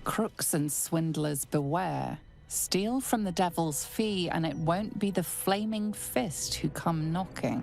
Crooks and swindlers beware. Steal from the devil's fee, and it won't be the flaming fist who come knocking.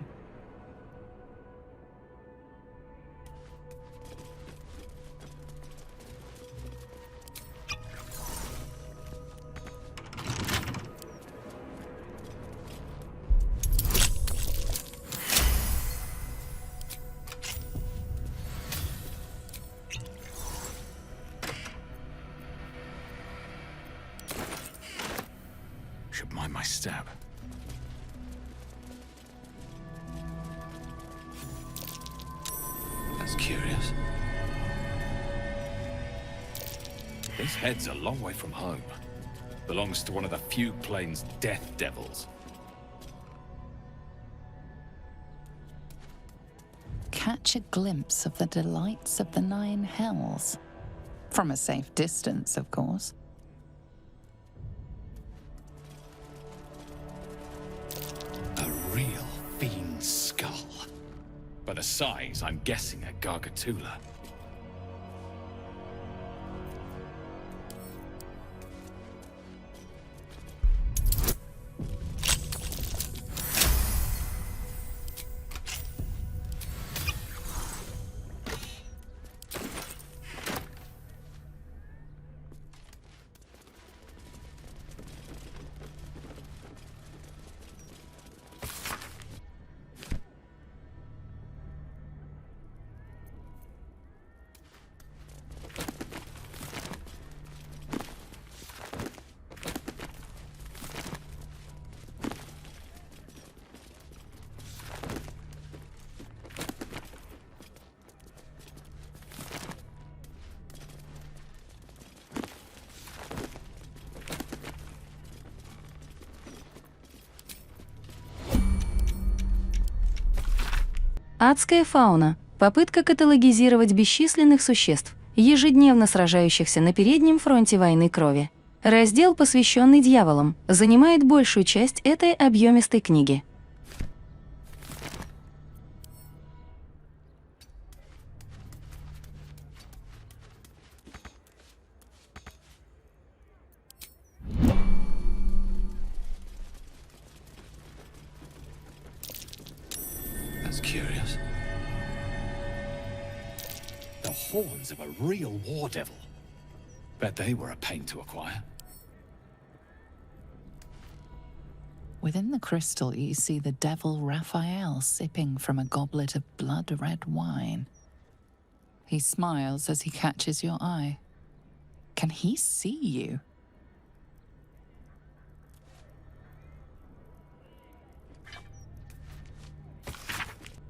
Should mind my step. That's curious. This head's a long way from home. Belongs to one of the few plains death devils. Catch a glimpse of the delights of the Nine Hells. From a safe distance, of course. A real fiend's skull. But a size, I'm guessing, a gargatula. Адская фауна – попытка каталогизировать бесчисленных существ, ежедневно сражающихся на переднем фронте войны крови. Раздел, посвященный дьяволам, занимает большую часть этой объемистой книги. That's curious. The horns of a real war devil. Bet they were a pain to acquire. Within the crystal, you see the devil Raphael sipping from a goblet of blood-red wine. He smiles as he catches your eye. Can he see you?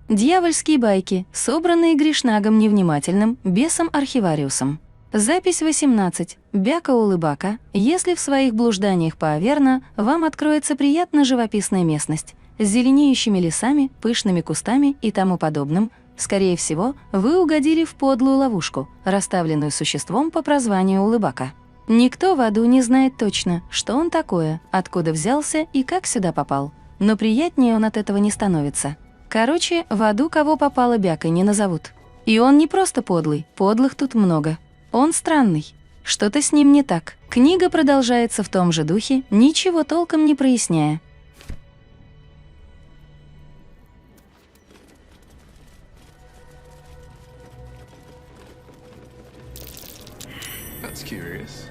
Дьявольские байки, собранные грешнагом невнимательным, бесом-архивариусом. Запись 18. Бяка-улыбака. Если в своих блужданиях по Аверна вам откроется приятно живописная местность с зеленеющими лесами, пышными кустами и тому подобным, скорее всего, вы угодили в подлую ловушку, расставленную существом по прозванию Улыбака. Никто в аду не знает точно, что он такое, откуда взялся и как сюда попал. Но приятнее он от этого не становится. Короче, в аду кого попало бякой не назовут. И он не просто подлый, подлых тут много. Он странный. Что-то с ним не так. Книга продолжается в том же духе, ничего толком не проясняя. That's curious.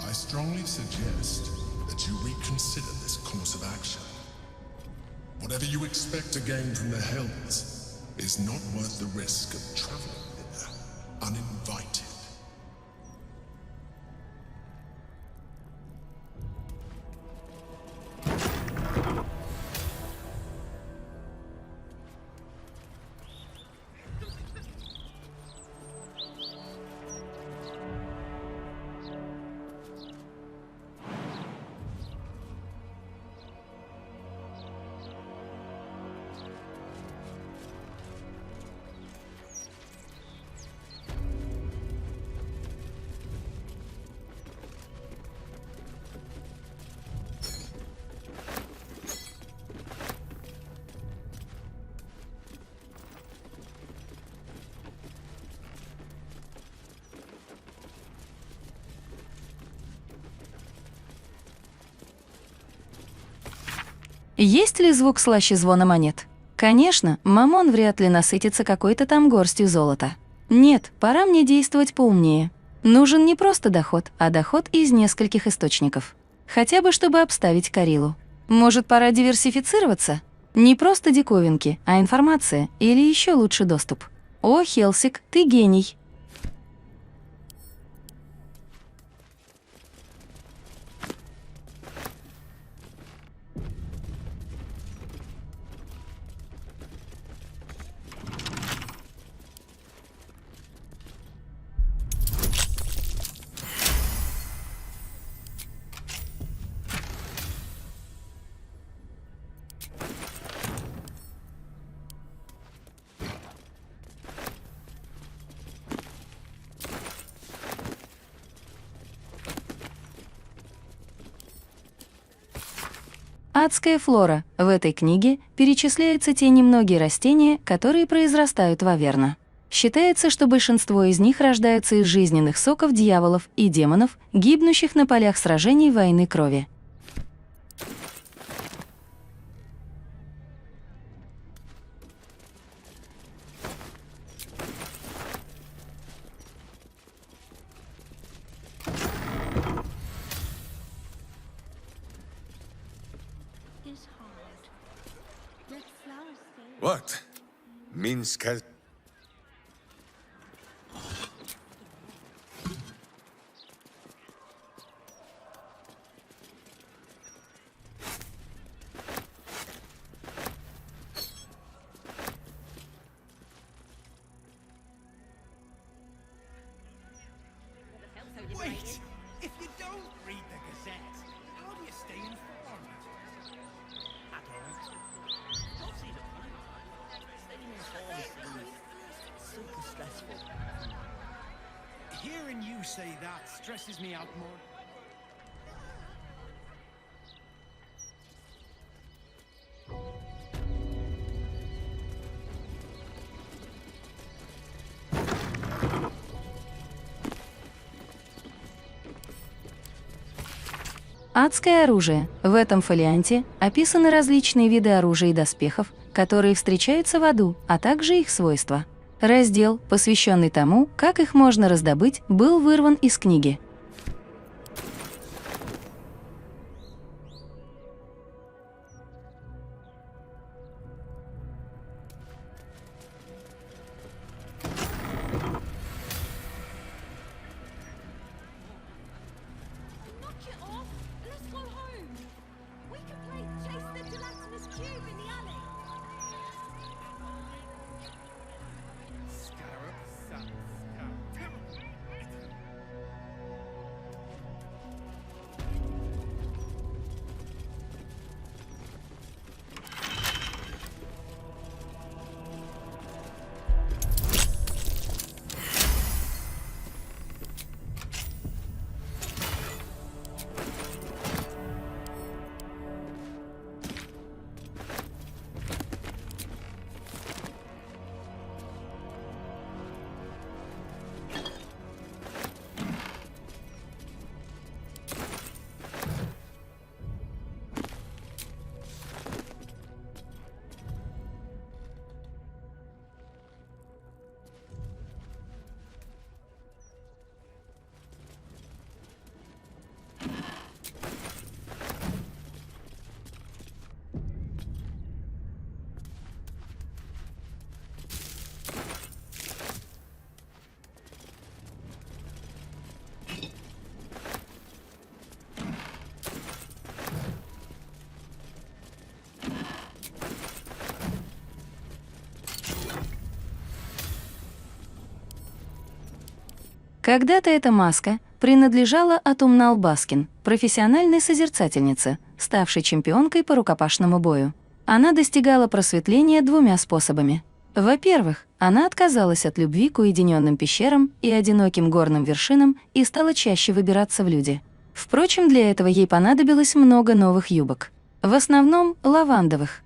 I strongly suggest that you reconsider this course of action. Whatever you expect to gain from the Hells is not worth the risk of traveling there uninvited. Есть ли звук слаще звона монет? Конечно, Мамон вряд ли насытится какой-то там горстью золота. Нет, пора мне действовать поумнее. Нужен не просто доход, а доход из нескольких источников. Хотя бы, чтобы обставить Карилу. Может, пора диверсифицироваться? Не просто диковинки, а информация или еще лучше доступ. О, Хелсик, ты гений! Адская флора. В этой книге перечисляются те немногие растения, которые произрастают в Аверна. Считается, что большинство из них рождаются из жизненных соков дьяволов и демонов, гибнущих на полях сражений войны крови. What? Minsk has... Wait! If you don't read the Gazette, how do you stay informed? Don't see the point. Staying informed is super stressful. Hearing you say that stresses me out more. Адское оружие. В этом фолианте описаны различные виды оружия и доспехов, которые встречаются в аду, а также их свойства. Раздел, посвященный тому, как их можно раздобыть, был вырван из книги. Knock it off and let's go home. We can play Chase the Gelatinous Cube in the alley. Когда-то эта маска принадлежала Атумнал Баскин, профессиональной созерцательнице, ставшей чемпионкой по рукопашному бою. Она достигала просветления двумя способами. Во-первых, она отказалась от любви к уединенным пещерам и одиноким горным вершинам и стала чаще выбираться в люди. Впрочем, для этого ей понадобилось много новых юбок. В основном лавандовых.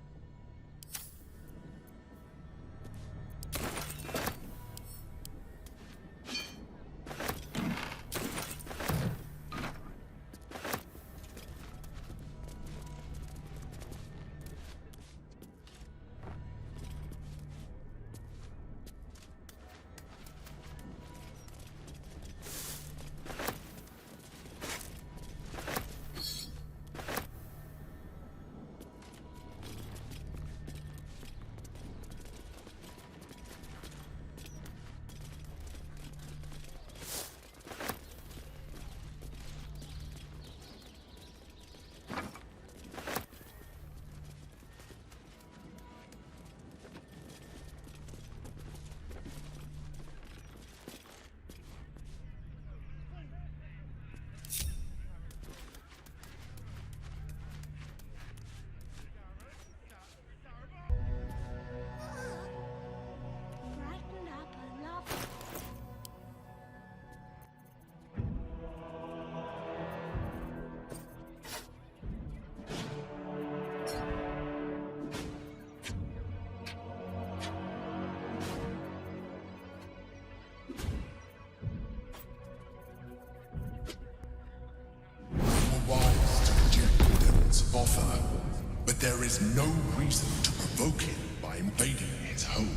there is no reason to provoke him by invading his home.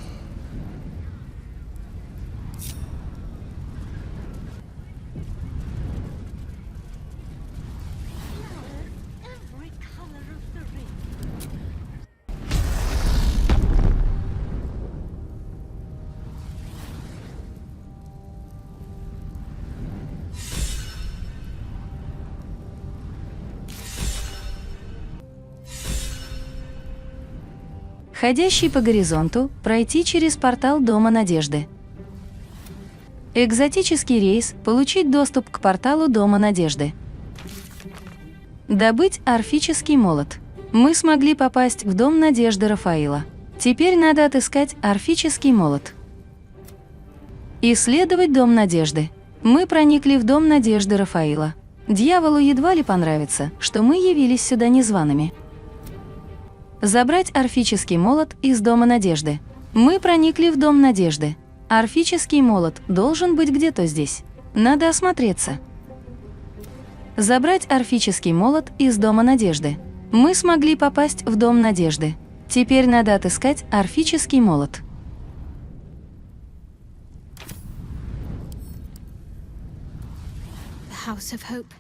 Every color of the ring. Ходящий по горизонту, пройти через портал Дома Надежды. Экзотический рейс, получить доступ к порталу Дома Надежды. Добыть орфический молот. Мы смогли попасть в Дом Надежды Рафаила. Теперь надо отыскать орфический молот. Исследовать Дом Надежды. Мы проникли в Дом Надежды Рафаила. Дьяволу едва ли понравится, что мы явились сюда незваными. Забрать орфический молот из Дома Надежды. Мы проникли в Дом Надежды. Орфический молот должен быть где-то здесь. Надо осмотреться. Забрать орфический молот из Дома Надежды. Мы смогли попасть в Дом Надежды. Теперь надо отыскать орфический молот. The House of Hope.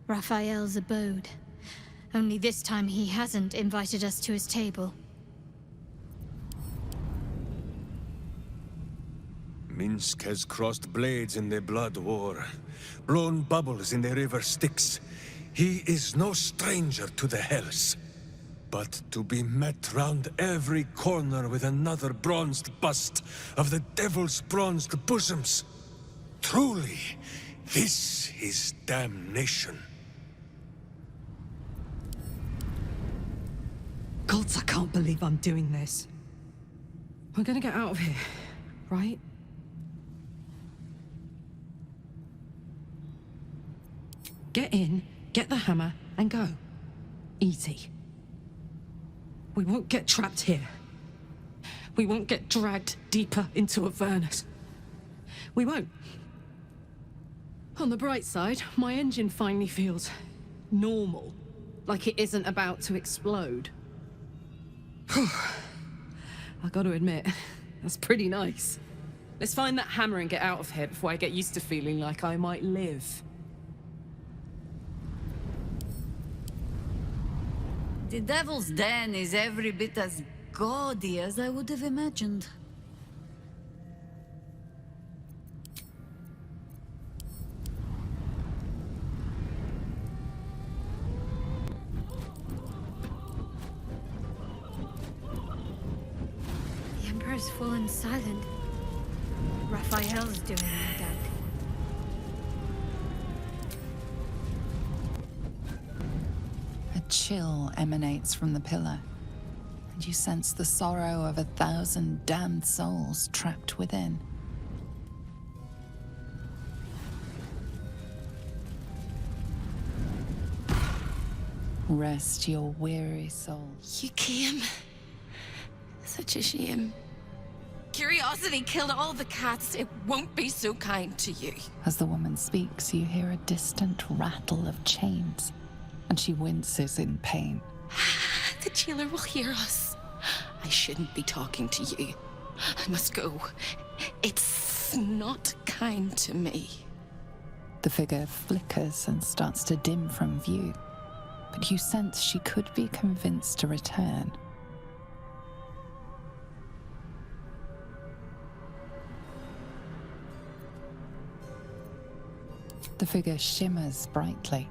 Raphael's abode. Only this time he hasn't invited us to his table. Minsk has crossed blades in the blood war, blown bubbles in the river Styx. He is no stranger to the hells. But to be met round every corner with another bronzed bust of the devil's bronzed bosoms. Truly, this is damnation. Gods, I can't believe I'm doing this. We're gonna get out of here, right? Get in, get the hammer, and go. Easy. We won't get trapped here. We won't get dragged deeper into Avernus. We won't. On the bright side, my engine finally feels normal. Like it isn't about to explode. I gotta admit, that's pretty nice. Let's find that hammer and get out of here before I get used to feeling like I might live. The Devil's Den is every bit as gaudy as I would have imagined. The Emperor's fallen silent. Raphael's doing it, no doubt. A chill emanates from the pillar, and you sense the sorrow of 1,000 damned souls trapped within. Rest your weary soul. You came. Such a shame. Curiosity killed all the cats. It won't be so kind to you. As the woman speaks, you hear a distant rattle of chains, and she winces in pain. The jailer will hear us. I shouldn't be talking to you. I must go. It's not kind to me. The figure flickers and starts to dim from view, but you sense she could be convinced to return. The figure shimmers brightly.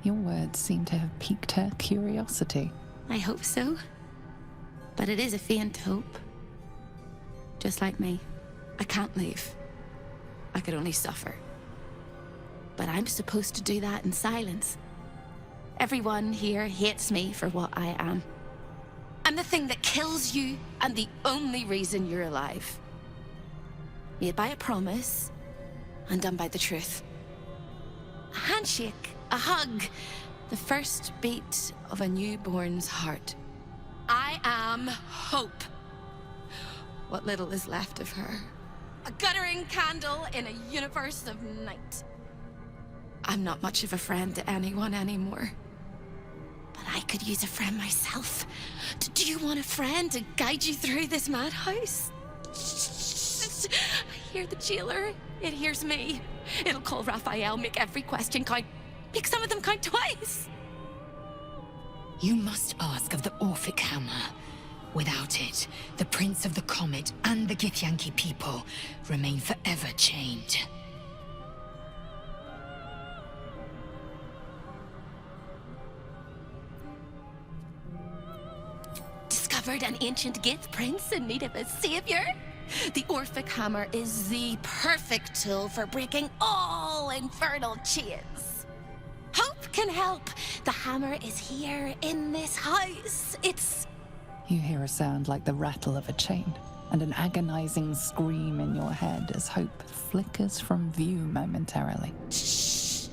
Your words seem to have piqued her curiosity. I hope so. But it is a faint hope. Just like me. I can't leave. I could only suffer. But I'm supposed to do that in silence. Everyone here hates me for what I am. I'm the thing that kills you and the only reason you're alive. Made by a promise and done by the truth. A handshake, a hug, the first beat of a newborn's heart. I am hope. What little is left of her. A guttering candle in a universe of night. I'm not much of a friend to anyone anymore. But I could use a friend myself. Do you want a friend to guide you through this madhouse? I hear the jailer. It hears me. It'll call Raphael, make every question count. Make some of them count twice. You must ask of the Orphic Hammer. Without it, the Prince of the Comet and the Githyanki people remain forever chained. Discovered an ancient Gith prince in need of a savior? The Orphic Hammer is the perfect tool for breaking all infernal chains. Hope can help. The hammer is here in this house. It's... You hear a sound like the rattle of a chain, and an agonizing scream in your head as hope flickers from view momentarily. Shh.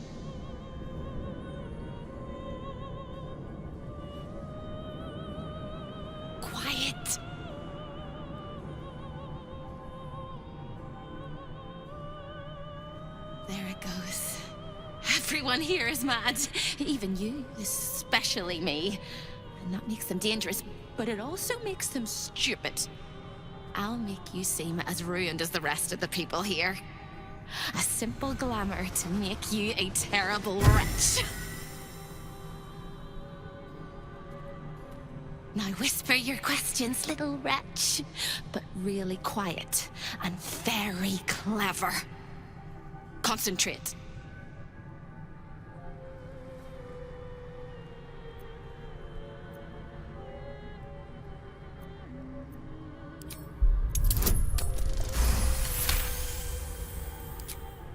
Quiet. There it goes. Everyone here is mad. Even you, especially me. And that makes them dangerous, but it also makes them stupid. I'll make you seem as ruined as the rest of the people here. A simple glamour to make you a terrible wretch. Now whisper your questions, little wretch, but really quiet and very clever. Concentrate.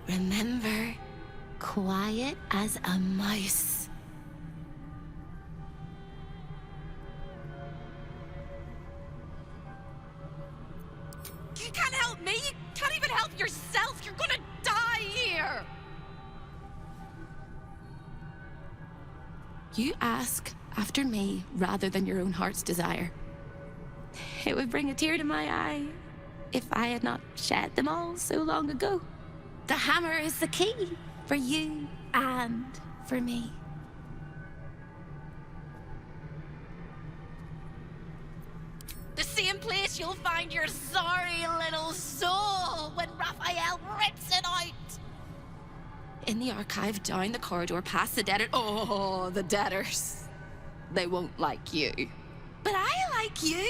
Remember, quiet as a mouse. You can't help me! You can't even help yourself! You're gonna die here! You ask after me rather than your own heart's desire. It would bring a tear to my eye if I had not shed them all so long ago. The hammer is the key for you and for me. The same place you'll find your sorry little soul when Raphael rips it out. In the archive, down the corridor, past the debtor. Oh, the debtors. They won't like you. But I like you.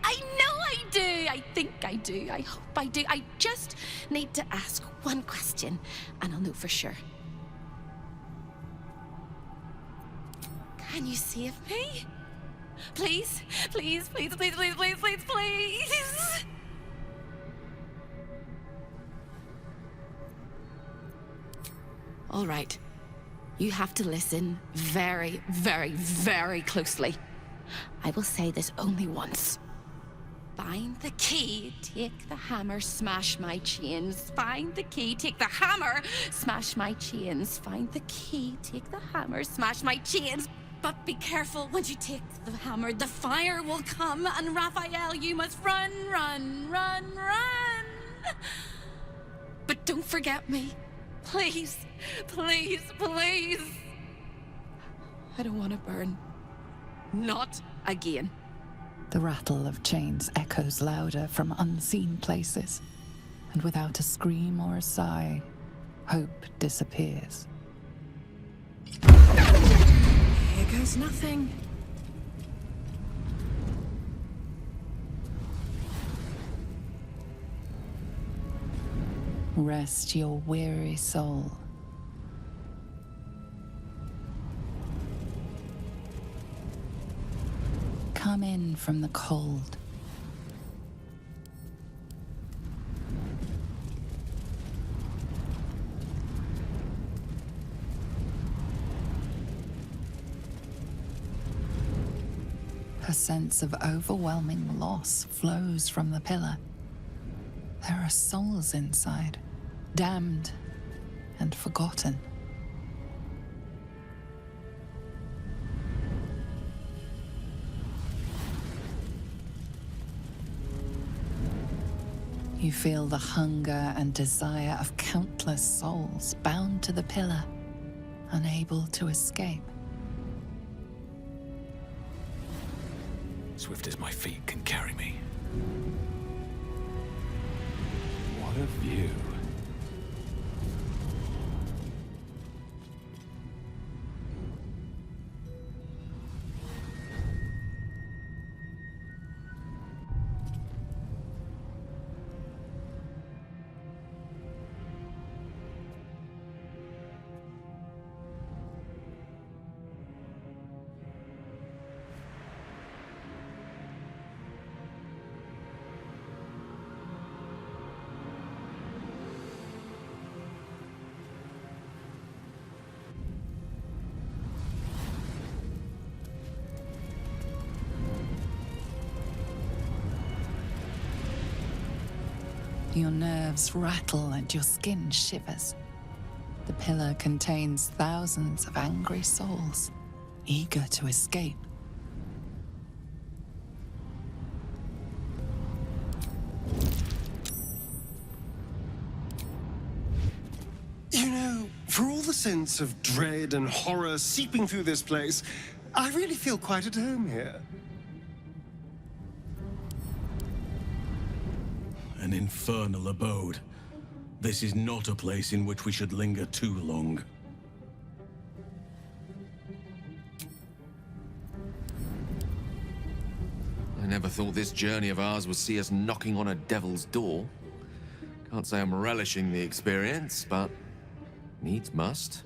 I know I do. I think I do. I hope I do. I just need to ask one question, and I'll know for sure. Can you save me? Please, please, please, please, please, please, please, please. All right. You have to listen very, very, very closely. I will say this only once. Find the key, take the hammer, smash my chains. Find the key, take the hammer, smash my chains. Find the key, take the hammer, smash my chains. But be careful, when you take the hammer, the fire will come, and Raphael, you must run, run, run, run. But don't forget me. Please, please, please. I don't want to burn. Not again. The rattle of chains echoes louder from unseen places, and without a scream or a sigh, hope disappears. Here goes nothing. Rest your weary soul. Come in from the cold. A sense of overwhelming loss flows from the pillar. There are souls inside, damned and forgotten. You feel the hunger and desire of countless souls bound to the pillar, unable to escape. swift as my feet can carry me. What a view. Your nerves rattle and your skin shivers. The pillar contains thousands of angry souls, eager to escape. You know, for all the sense of dread and horror seeping through this place, I really feel quite at home here. An infernal abode. This is not a place in which we should linger too long. I never thought this journey of ours would see us knocking on a devil's door. Can't say I'm relishing the experience, but needs must.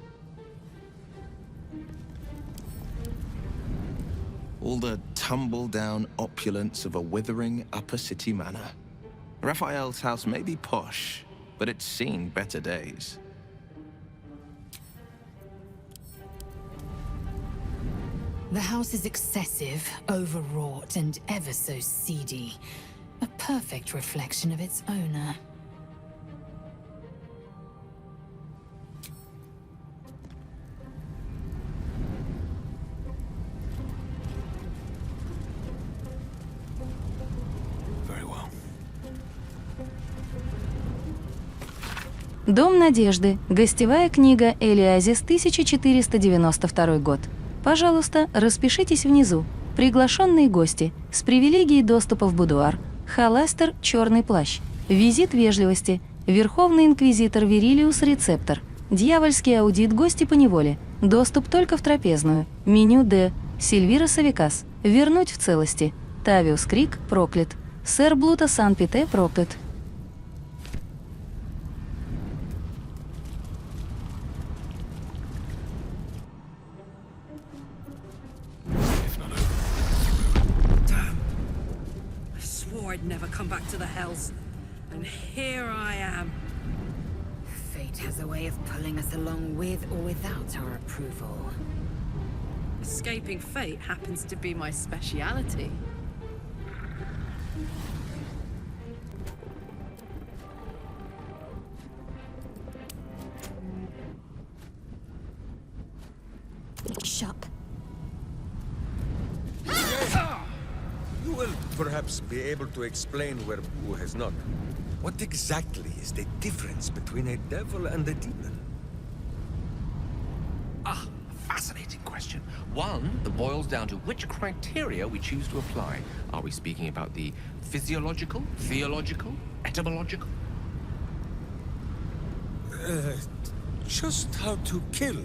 All the tumble-down opulence of a withering upper city manor. Raphael's house may be posh, but it's seen better days. The house is excessive, overwrought, and ever so seedy. A perfect reflection of its owner. Дом надежды. Гостевая книга Элиазис, 1492 год. Пожалуйста, распишитесь внизу. Приглашенные гости. С привилегией доступа в будуар. Халастер, черный плащ. Визит вежливости. Верховный инквизитор Верилиус, рецептор. Дьявольский аудит, гости по неволе. Доступ только в трапезную. Меню Д. Сильвира Савикас. Вернуть в целости. Тавиус Крик, проклят. Сэр Блута Сан-Пите, проклят. I'd never come back to the Hells. And here I am. Fate has a way of pulling us along with or without our approval. Escaping fate happens to be my speciality. Shop. You will perhaps be able to explain where Boo has not. What exactly is the difference between a devil and a demon? Ah, a fascinating question. One that boils down to which criteria we choose to apply. Are we speaking about the physiological, theological, etymological? Just how to kill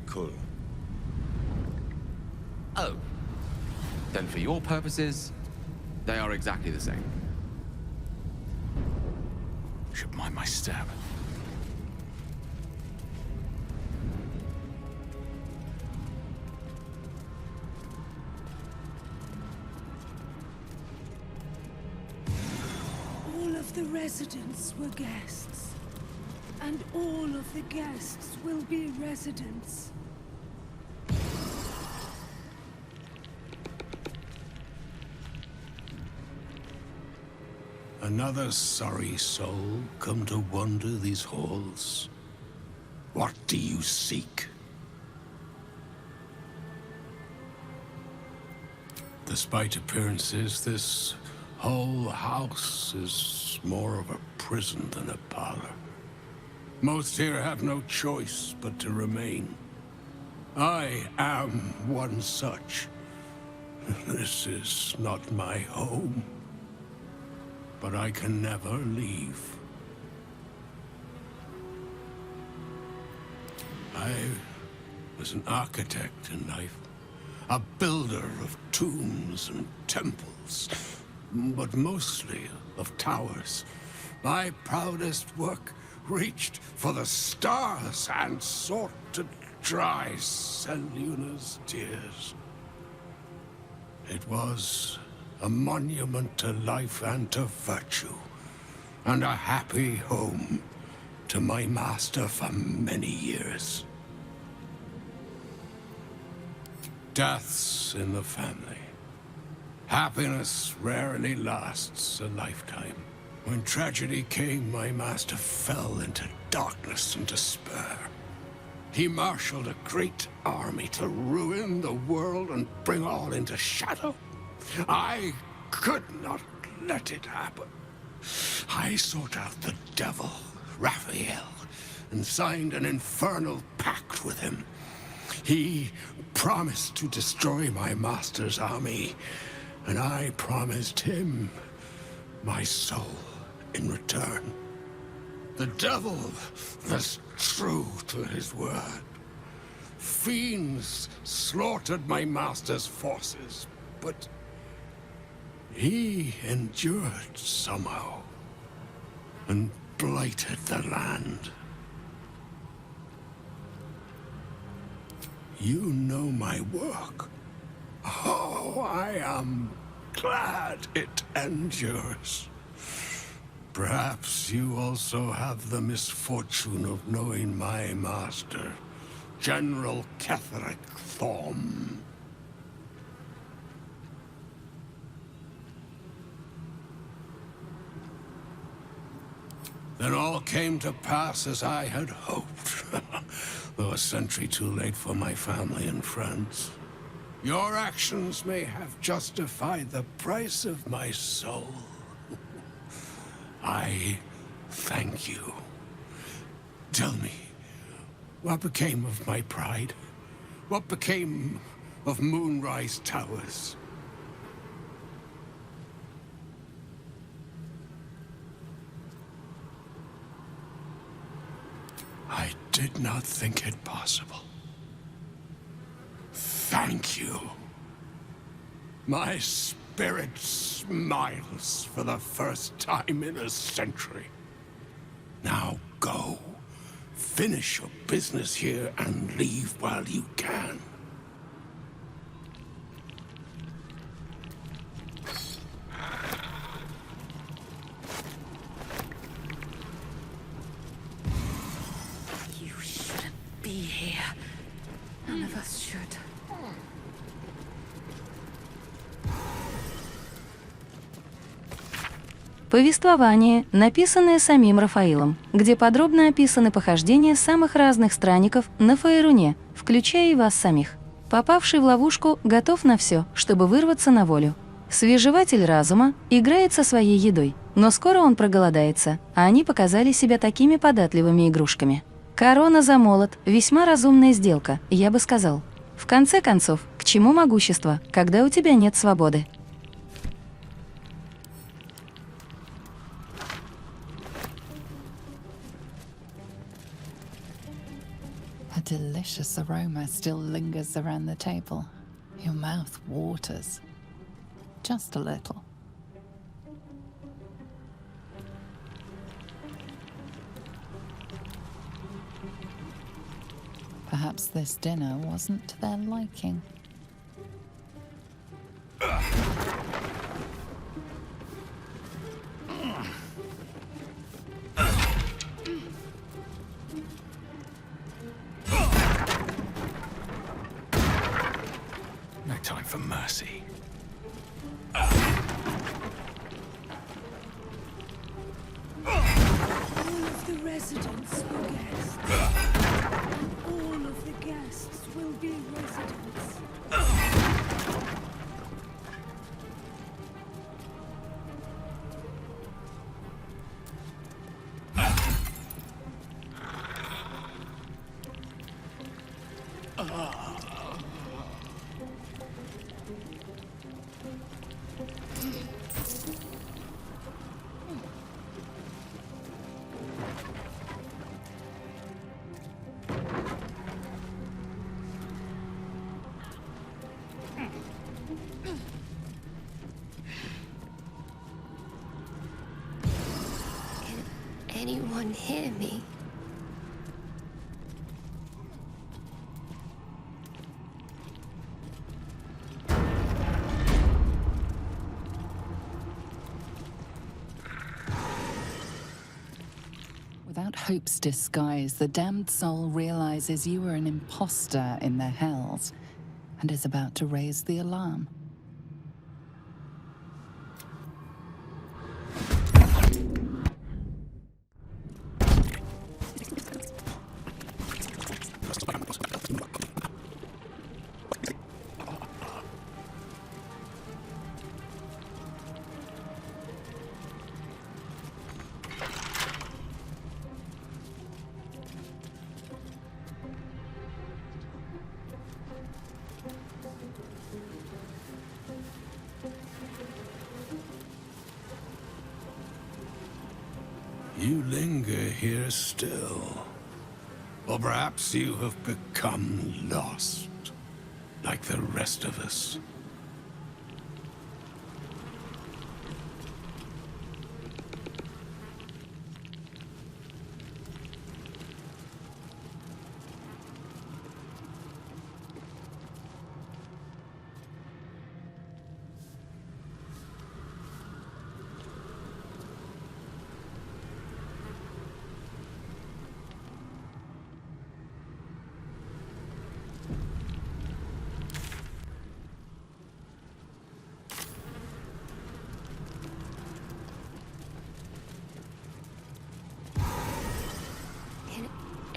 Kul. Oh. Then for your purposes, they are exactly the same. Should mind my step. All of the residents were guests, and all of the guests will be residents. Another sorry soul come to wander these halls. What do you seek? Despite appearances, this whole house is more of a prison than a parlor. Most here have no choice but to remain. I am one such. This is not my home, but I can never leave. I was an architect in life, a builder of tombs and temples, but mostly of towers. My proudest work reached for the stars and sought to dry Seluna's tears. It was a monument to life and to virtue, and a happy home to my master for many years. Deaths in the family. Happiness rarely lasts a lifetime. When tragedy came, my master fell into darkness and despair. He marshaled a great army to ruin the world and bring all into shadow. I could not let it happen. I sought out the devil, Raphael, and signed an infernal pact with him. He promised to destroy my master's army, and I promised him my soul in return. The devil was true to his word. Fiends slaughtered my master's forces, but he endured somehow and blighted the land. You know my work. Oh, I am glad it endures. Perhaps you also have the misfortune of knowing my master, General Ketheric Thorm. Then all came to pass as I had hoped, though a century too late for my family and friends. Your actions may have justified the price of my soul. I thank you. Tell me, what became of my pride? What became of Moonrise Towers? I did not think it possible. Thank you. My spirit smiles for the first time in a century. Now go. Finish your business here and leave while you can. You shouldn't be here. None of us should. Повествование, написанное самим Рафаилом, где подробно описаны похождения самых разных странников на Фаэруне, включая и вас самих. Попавший в ловушку готов на все, чтобы вырваться на волю. Свежеватель разума играет со своей едой, но скоро он проголодается, а они показали себя такими податливыми игрушками. Корона за молот – весьма разумная сделка, я бы сказал. В конце концов, к чему могущество, когда у тебя нет свободы? A delicious aroma still lingers around the table. Your mouth waters. Just a little. Perhaps this dinner wasn't to their liking. No time for mercy. All of the residents were guests. And all of the guests will be residents. anyone hear me? Without hope's disguise, the damned soul realizes you are an imposter in the hells and is about to raise the alarm. You linger here still. Or perhaps you have become lost, like the rest of us.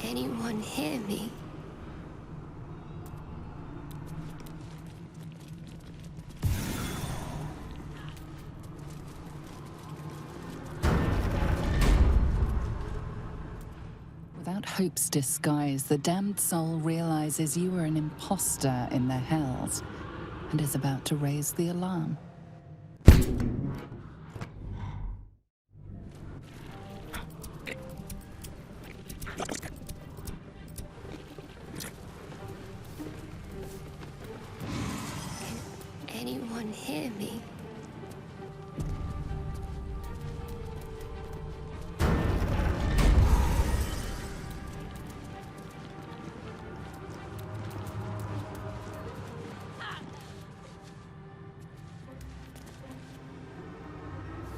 Anyone hear me? Without hope's disguise, the damned soul realizes you are an imposter in the hells and is about to raise the alarm. Anyone hear me?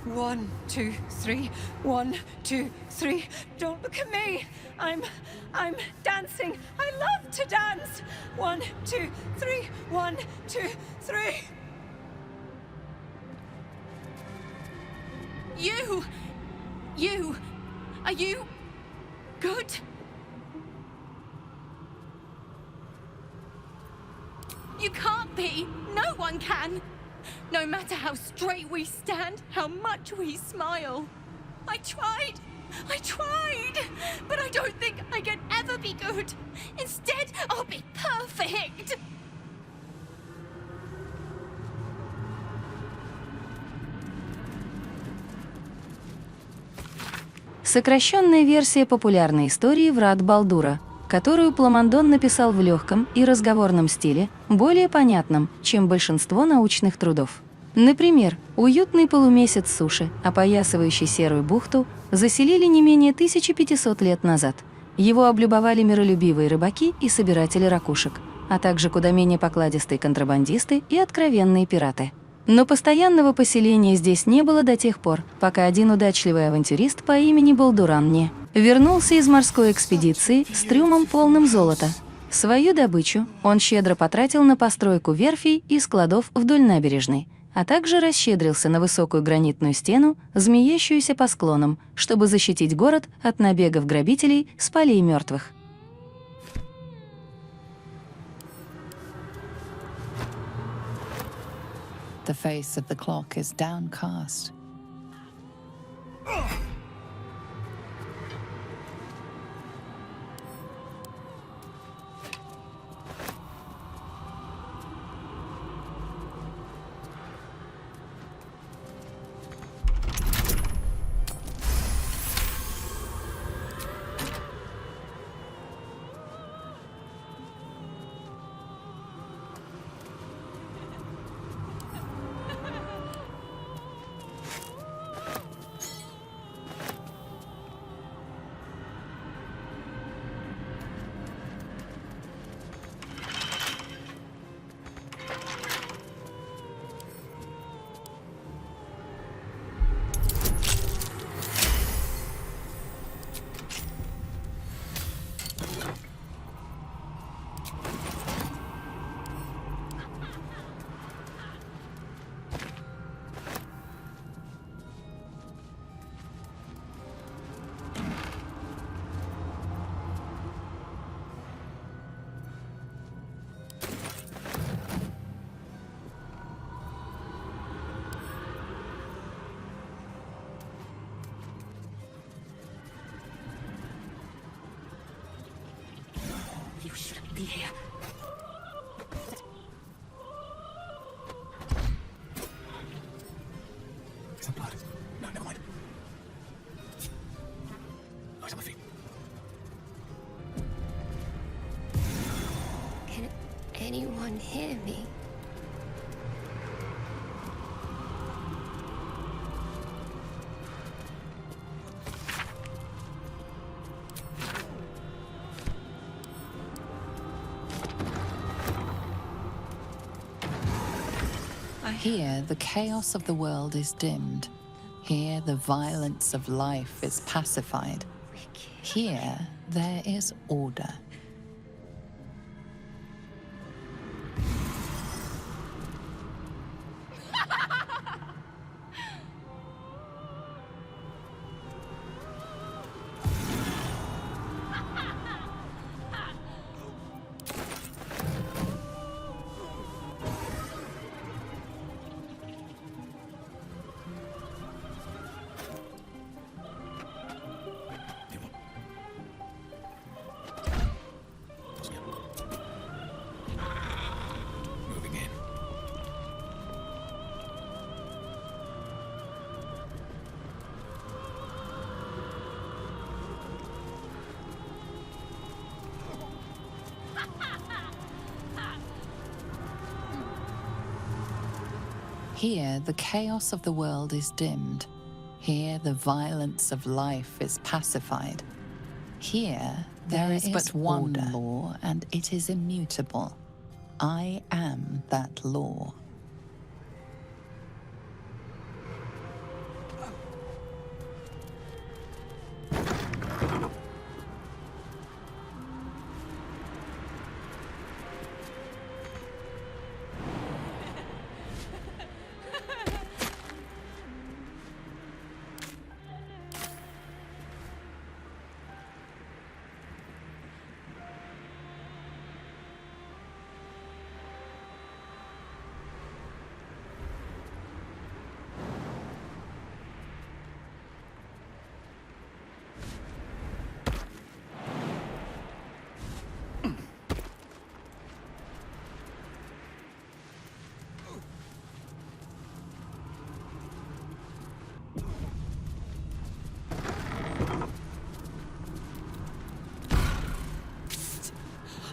One, two, three. 1, 2, 3. Don't look at me. I'm dancing. I love to dance. 1, 2, 3. 1, 2, 3. You, are you good? You can't be. No one can. No matter how straight we stand, how much we smile. I tried, but I don't think I can ever be good. Instead, I'll be perfect. Сокращенная версия популярной истории «Врат Балдура», которую Пламондон написал в легком и разговорном стиле, более понятном, чем большинство научных трудов. Например, уютный полумесяц суши, опоясывающий Серую бухту, заселили не менее 1500 лет назад. Его облюбовали миролюбивые рыбаки и собиратели ракушек, а также куда менее покладистые контрабандисты и откровенные пираты. Но постоянного поселения здесь не было до тех пор, пока один удачливый авантюрист по имени Балдуран не вернулся из морской экспедиции с трюмом полным золота. Свою добычу он щедро потратил на постройку верфей и складов вдоль набережной, а также расщедрился на высокую гранитную стену, змеящуюся по склонам, чтобы защитить город от набегов грабителей с полей мертвых. The face of the clock is downcast. be here. Some blood. No, never mind. Eyes on my feet. Can anyone hear me? Here, the chaos of the world is dimmed. Here, the violence of life is pacified. Here, there is order. Moving in. Here, the chaos of the world is dimmed. Here, the violence of life is pacified. Here, there is but one law, and it is immutable. I am that law.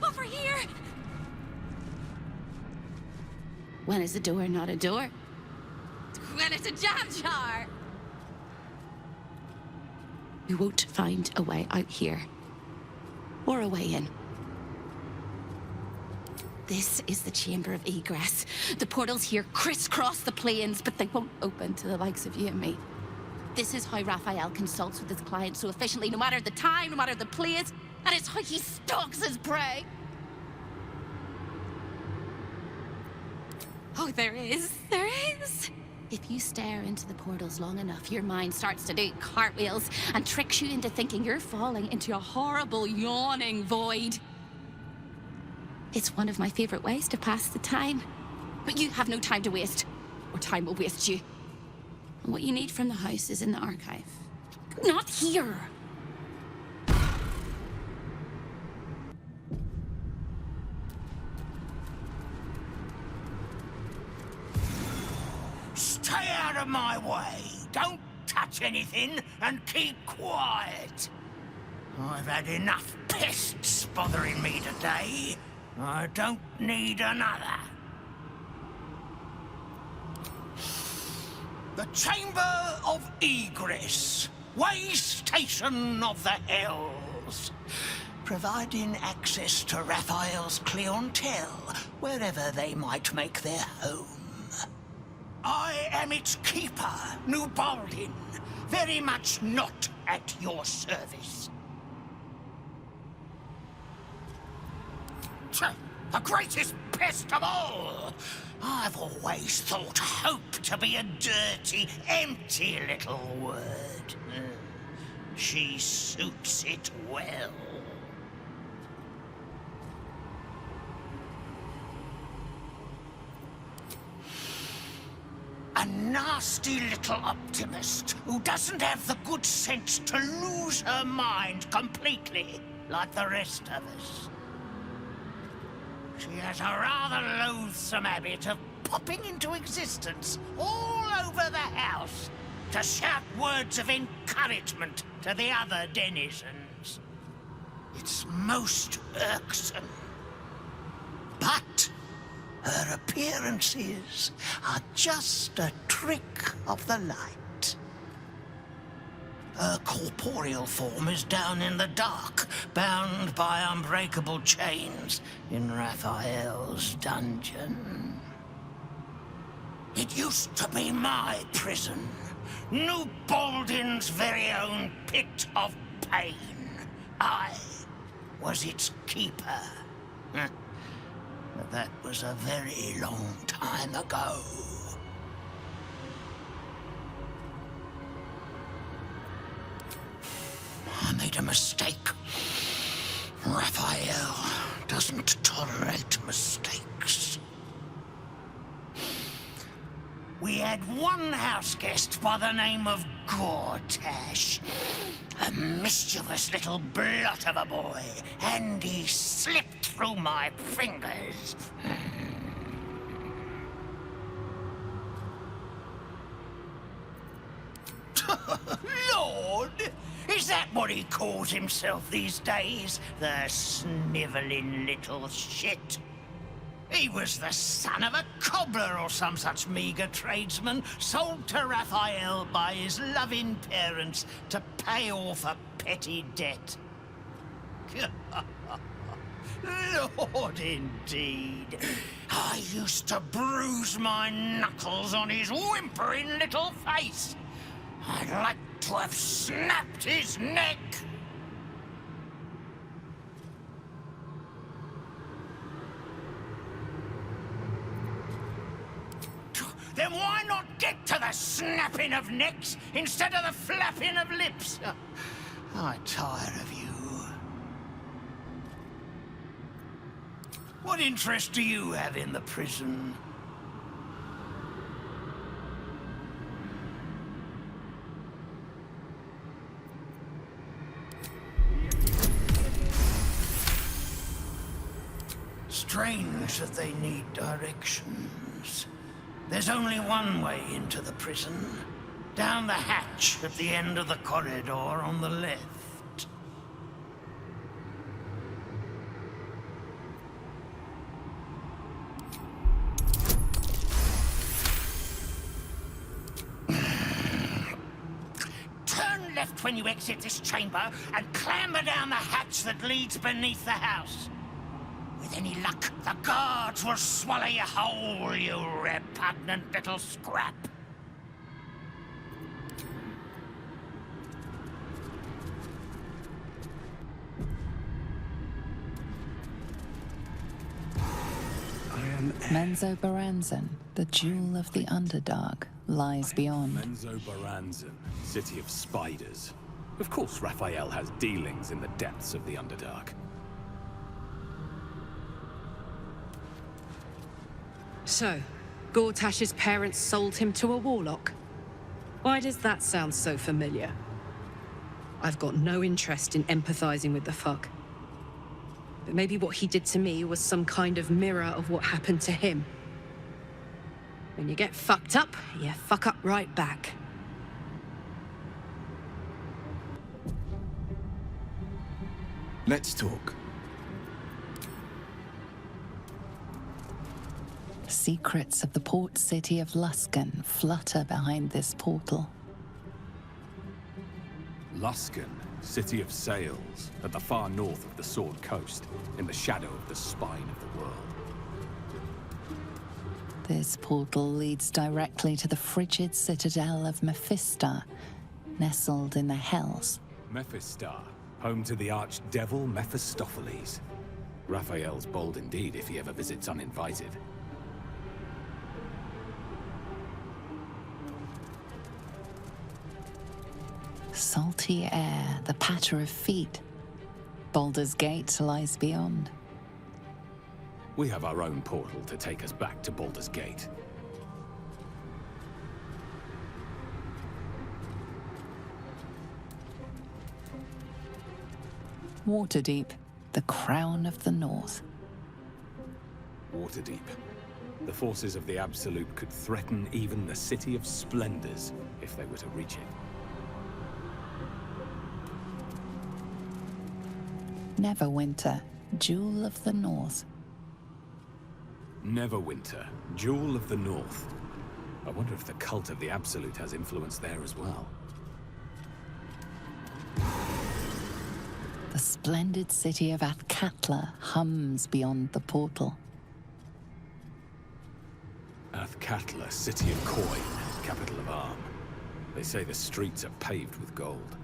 Over here! When is a door not a door? When it's a jam jar! You won't find a way out here. Or a way in. This is the chamber of egress. The portals here crisscross the planes, but they won't open to the likes of you and me. This is how Raphael consults with his clients so efficiently, no matter the time, no matter the place, and it's how he stalks his prey. Oh, there is. If you stare into the portals long enough, your mind starts to do cartwheels and tricks you into thinking you're falling into a horrible, yawning void. It's one of my favorite ways to pass the time. But you have no time to waste, or time will waste you. And what you need from the house is in the archive. Not here! Stay out of my way. Don't touch anything and keep quiet. I've had enough pests bothering me today. I don't need another. The Chamber of Egress. Way station of the Hells. Providing access to Raphael's clientele, wherever they might make their home. I am its keeper, New Baldur, very much not at your service. The greatest pest of all! I've always thought hope to be a dirty, empty little word. She suits it well. A nasty little optimist who doesn't have the good sense to lose her mind completely, like the rest of us. She has a rather loathsome habit of popping into existence all over the house to shout words of encouragement to the other denizens. It's most irksome. But her appearances are just a trick of the light. Her corporeal form is down in the dark, bound by unbreakable chains in Raphael's dungeon. It used to be my prison, New Baldin's very own pit of pain. I was its keeper. But that was a very long time ago. I made a mistake. Raphael doesn't tolerate mistakes. We had one house guest by the name of Gortash. A mischievous little blot of a boy, and he slipped through my fingers. Lord! Is that what he calls himself these days? The snivelling little shit. He was the son of a cobbler or some such meagre tradesman, sold to Raphael by his loving parents to pay off a petty debt. Lord, indeed. I used to bruise my knuckles on his whimpering little face. I'd like to have snapped his neck. Then why not get to the snapping of necks instead of the flapping of lips? I'm tired of you. What interest do you have in the prison? Strange that they need directions. There's only one way into the prison. Down the hatch at the end of the corridor on the left. Turn left when you exit this chamber and clamber down the hatch that leads beneath the house. With any luck, the guards will swallow you whole, you repugnant little scrap. Menzoberranzan, the jewel of the Underdark, lies beyond. Menzoberranzan, city of spiders. Of course Raphael has dealings in the depths of the Underdark. So, Gortash's parents sold him to a warlock. Why does that sound so familiar? I've got no interest in empathizing with the fuck. But maybe what he did to me was some kind of mirror of what happened to him. When you get fucked up, you fuck up right back. Let's talk. Secrets of the port city of Luskan flutter behind this portal. Luskan, city of sails, at the far north of the Sword Coast, in the shadow of the spine of the world. This portal leads directly to the frigid citadel of Mephistar, nestled in the Hells. Mephistar, home to the archdevil Mephistopheles. Raphael's bold indeed if he ever visits uninvited. Salty air, the patter of feet. Baldur's Gate lies beyond. We have our own portal to take us back to Baldur's Gate. Waterdeep, the crown of the north. Waterdeep. The forces of the Absolute could threaten even the City of Splendors if they were to reach it. Neverwinter, Jewel of the North. Neverwinter, Jewel of the North. I wonder if the cult of the Absolute has influence there as well. The splendid city of Athkatla hums beyond the portal. Athkatla, city of coin, capital of arm. They say the streets are paved with gold.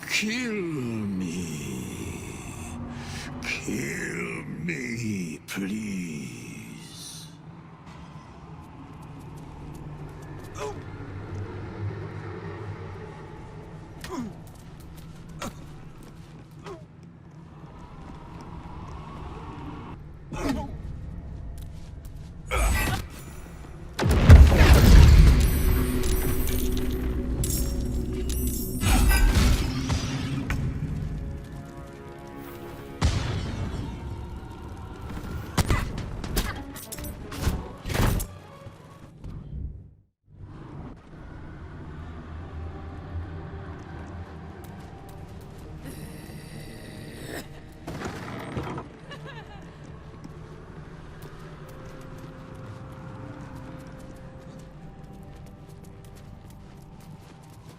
Kill me, please.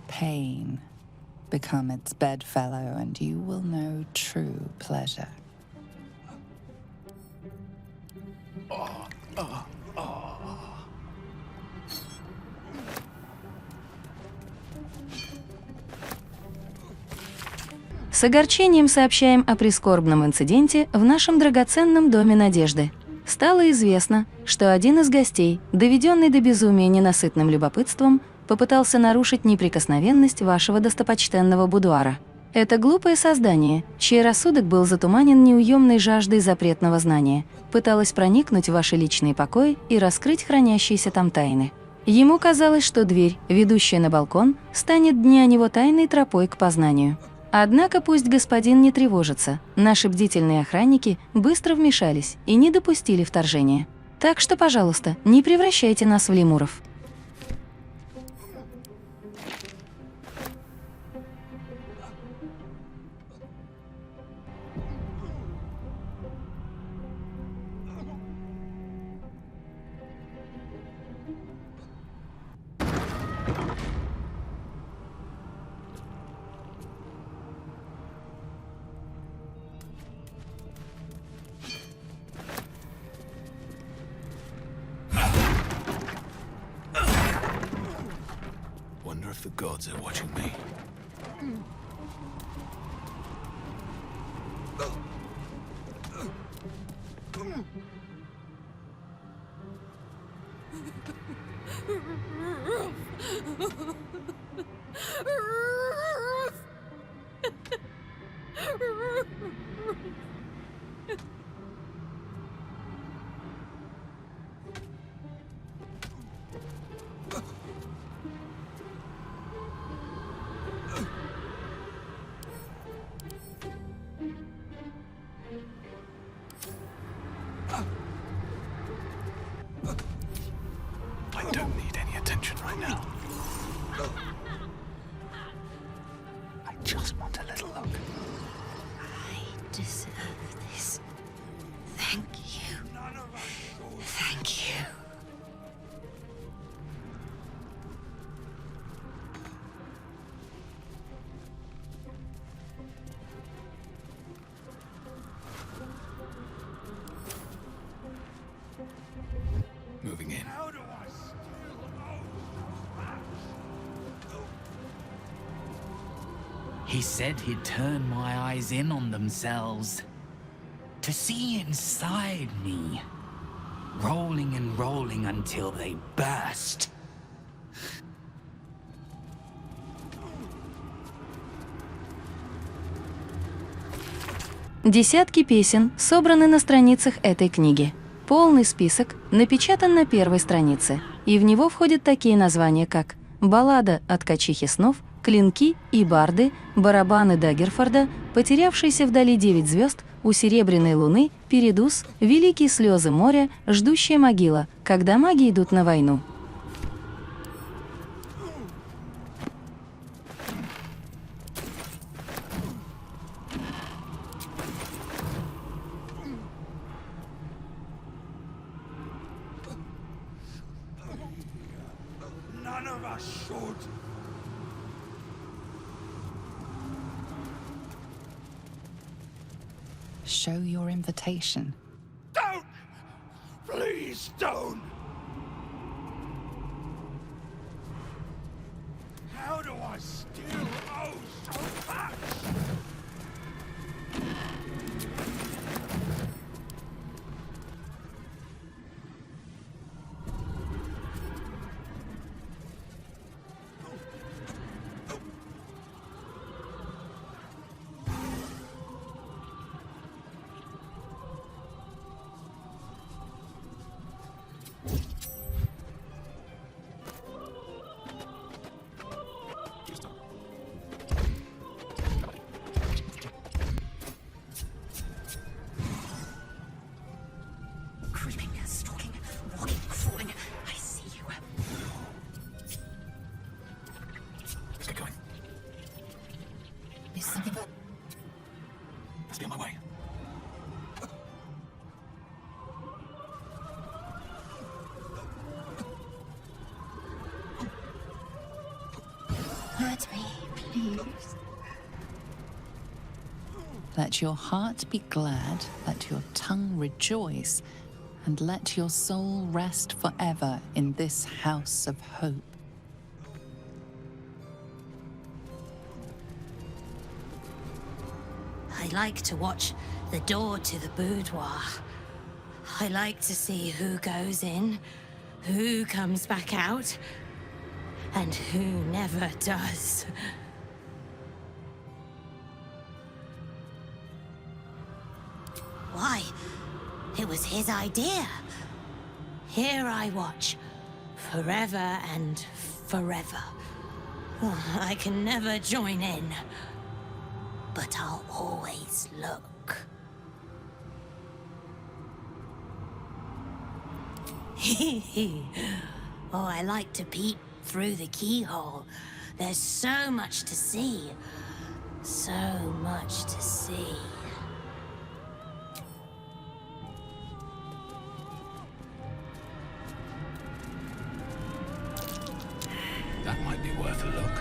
Pain. Become its bedfellow, and you will know true pleasure. С огорчением сообщаем о прискорбном инциденте в нашем драгоценном доме Надежды. Стало известно, что один из гостей, доведенный до безумия ненасытным любопытством, попытался нарушить неприкосновенность вашего достопочтенного будуара. Это глупое создание, чей рассудок был затуманен неуемной жаждой запретного знания, пыталось проникнуть в ваши личные покои и раскрыть хранящиеся там тайны. Ему казалось, что дверь, ведущая на балкон, станет для него тайной тропой к познанию. Однако пусть господин не тревожится, наши бдительные охранники быстро вмешались и не допустили вторжения. Так что, пожалуйста, не превращайте нас в лемуров. Wonder if the gods are watching me. I don't need any attention right now. I just want a little look. I deserve this. Thank you. Thank you. Moving in. He said he'd turn my eyes in on themselves. To see inside me. Rolling and rolling until they burst. Десятки песен собраны на страницах этой книги. Полный список напечатан на первой странице, и в него входят такие названия, как «Баллада от качихи снов», «Клинки и барды», «Барабаны Даггерфорда», «Потерявшиеся вдали 9 звезд», «У серебряной луны», «Передуз», «Великие слезы моря», «Ждущая могила», «Когда маги идут на войну». None of us should. Show your invitation. Don't! Please don't! How do I still owe so much? Creeping, stalking, walking, crawling. I see you. Let's get going. Is something about... Let's be on my way. Hurt me, please. Let your heart be glad, let your tongue rejoice, and let your soul rest forever in this house of hope. I like to watch the door to the boudoir. I like to see who goes in, who comes back out, and who never does. Why? It was his idea. Here I watch, forever and forever. I can never join in, but I'll always look. Oh, I like to peep through the keyhole. There's so much to see. So much to see. That might be worth a look.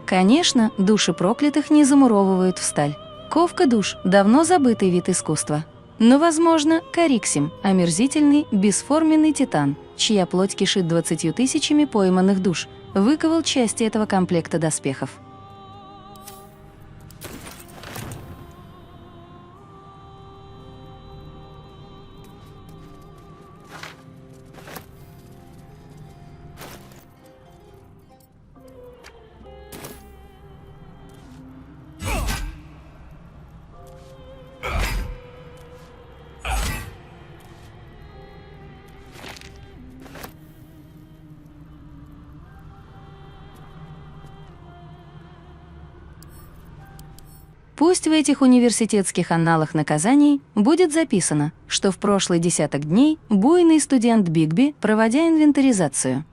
Конечно, души проклятых не замуровывают в сталь. Ковка душ – давно забытый вид искусства. Но, возможно, Кариксим – омерзительный, бесформенный титан, чья плоть кишит 20 тысячами пойманных душ, выковал части этого комплекта доспехов. Пусть в этих университетских анналах наказаний будет записано, что в прошлый десяток дней буйный студент Бигби, проводя инвентаризацию,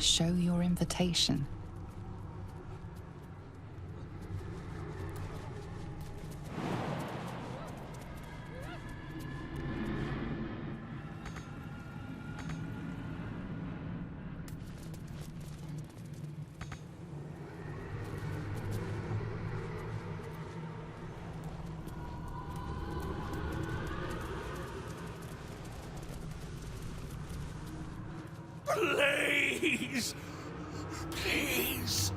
Show your invitation. Please! Please!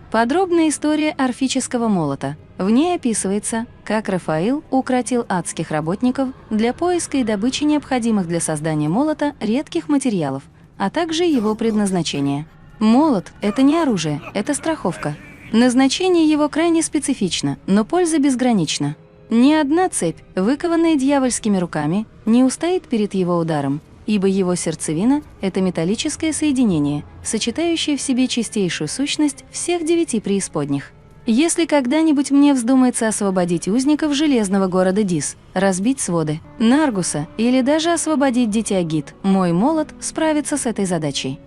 Подробная история орфического молота. В ней описывается, как Рафаил укротил адских работников для поиска и добычи необходимых для создания молота редких материалов, а также его предназначение. Молот — это не оружие, это страховка. Назначение его крайне специфично, но польза безгранична. Ни одна цепь, выкованная дьявольскими руками, не устоит перед его ударом, ибо его сердцевина — это металлическое соединение, сочетающее в себе чистейшую сущность всех 9 преисподних. Если когда-нибудь мне вздумается освободить узников железного города Дис, разбить своды Наргуса или даже освободить дитя Гид, мой молот справится с этой задачей.